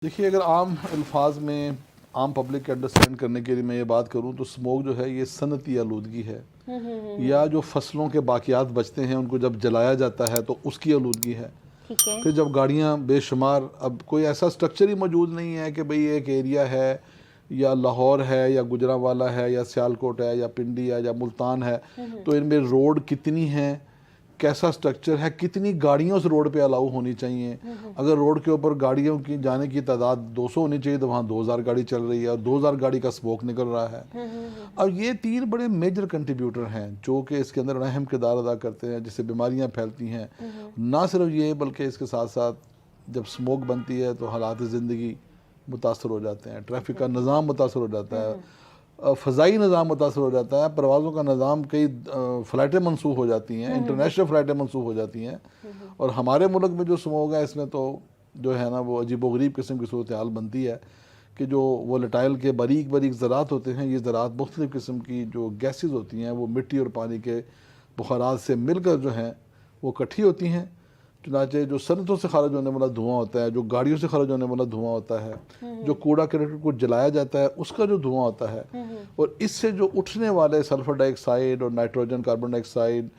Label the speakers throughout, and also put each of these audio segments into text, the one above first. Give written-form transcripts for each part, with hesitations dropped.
Speaker 1: देखिए, अगर आम अल्फाज में आम पब्लिक के अंडरस्टैंड करने के लिए मैं ये बात करूं तो स्मोक जो है ये सनती आलूदगी है या जो फसलों के बाकियात बचते हैं उनको जब जलाया जाता है तो उसकी आलूदगी है।
Speaker 2: ठीक है।
Speaker 1: फिर जब गाड़ियां बेशुमार, अब कोई ऐसा स्ट्रक्चर ही मौजूद नहीं है कि भाई एक एरिया है या लाहौर है या गुजरांवाला है या सियालकोट है या पिंडी है या मुल्तान है, तो इनमें रोड कितनी है, कैसा स्ट्रक्चर है, कितनी गाड़ियां उस रोड पे अलाउ होनी चाहिए। अगर रोड के ऊपर गाड़ियों की जाने की तादाद 200 होनी चाहिए तो वहाँ 2000 गाड़ी चल रही है और 2000 गाड़ी का स्मोक निकल रहा है। अब ये तीन बड़े मेजर कंट्रीब्यूटर हैं जो कि इसके अंदर अहम किरदार अदा करते हैं, जिससे बीमारियां फैलती हैं। ना सिर्फ ये बल्कि इसके साथ साथ जब स्मोक बनती है तो हालात ज़िंदगी मुतासर हो जाते हैं, ट्रैफिक का निज़ाम मुतासर हो जाता है, फ़ज़ाई निज़ाम मुतासर हो जाता है, परवाज़ों का निज़ाम, कई फ़्लाइटें मनसूख हो जाती हैं, इंटरनेशनल फ़्लाइटें मनसूख हो जाती हैं। और हमारे मुल्क में जो स्मोक है इसमें तो जो है ना वो अजीबोगरीब किस्म की सूरत हाल बनती है कि जो वोलेटाइल के बारीक बारीक ज़रात होते हैं, ये ज़रात मुख्तलिफ़ किस्म की जो गैसेस होती हैं वो मिट्टी और पानी के बुखारात से मिलकर जो हैं वो इकट्ठी होती हैं। चुनाचे जो सनतों से खारिज होने वाला धुआं होता है, जो गाड़ियों से खारिज होने वाला धुआं होता है, जो कूड़ा करकट को जलाया जाता है उसका जो धुआं होता है, और इससे जो उठने वाले सल्फर डाइऑक्साइड और नाइट्रोजन कार्बन डाइऑक्साइड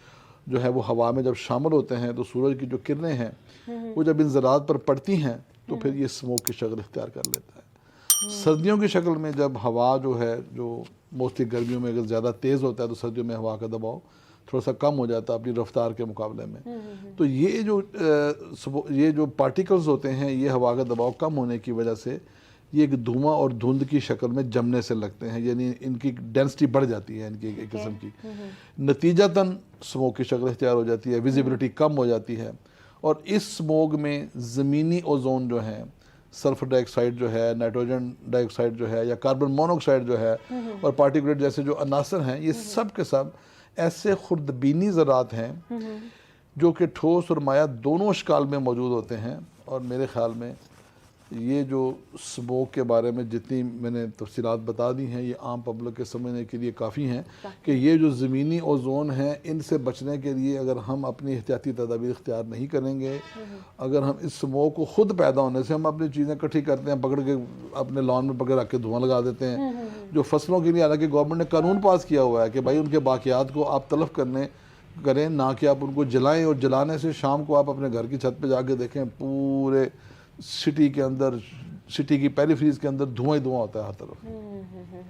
Speaker 1: जो है वो हवा में जब शामिल होते हैं तो सूरज की जो किरणें हैं वो जब इन ज़रात पर पड़ती हैं तो फिर ये स्मोक की शक्ल इख्तियार कर लेता है। सर्दियों की शक्ल में जब हवा जो है, जो मोस्टली गर्मियों में अगर ज़्यादा तेज़ होता है तो सर्दियों में हवा का दबाव थोड़ा सा कम हो जाता है अपनी रफ्तार के मुकाबले में। तो ये जो पार्टिकल्स होते हैं ये हवा का दबाव कम होने की वजह से ये एक धुआं और धुंध की शक्ल में जमने से लगते हैं, यानी इनकी डेंसिटी बढ़ जाती है इनकी एक किस्म की। नतीजतन स्मोक की शक्ल इख्तियार हो जाती है, विजिबिलिटी कम हो जाती है। और इस स्मोक में ज़मीनी ओजोन जो है, सल्फर डाइऑक्साइड जो है, नाइट्रोजन डाइऑक्साइड जो है या कार्बन मोनोऑक्साइड जो है और पार्टिकुलेट जैसे जो अनासर हैं, ये सब के सब ऐसे खुर्दबीनी ज़रात हैं जो कि ठोस और माया दोनों अशकाल में मौजूद होते हैं। और मेरे ख़्याल में ये जो स्मोक के बारे में जितनी मैंने तफसीलात बता दी हैं ये आम पब्लिक के समझने के लिए काफ़ी हैं कि ये जो ज़मीनी ओजोन है इनसे बचने के लिए अगर हम अपनी एहतियाती तदाबीर इख्तियार नहीं करेंगे, अगर हम इस स्मोक को ख़ुद पैदा होने से हम अपनी चीज़ें इकट्ठी करते हैं, पकड़ के अपने लॉन में पकड़ रख के धुआं लगा देते हैं जो फसलों के लिए, हालांकि गवर्नमेंट ने कानून पास किया हुआ है कि भाई उनके बाकियात को आप तलफ करें, ना कि आप उनको जलाएं। और जलाने से शाम को आप अपने घर की छत पे जाके देखें पूरे सिटी के अंदर, सिटी की पेरिफेरीज के अंदर धुआं ही धुआं होता है हर तरफ।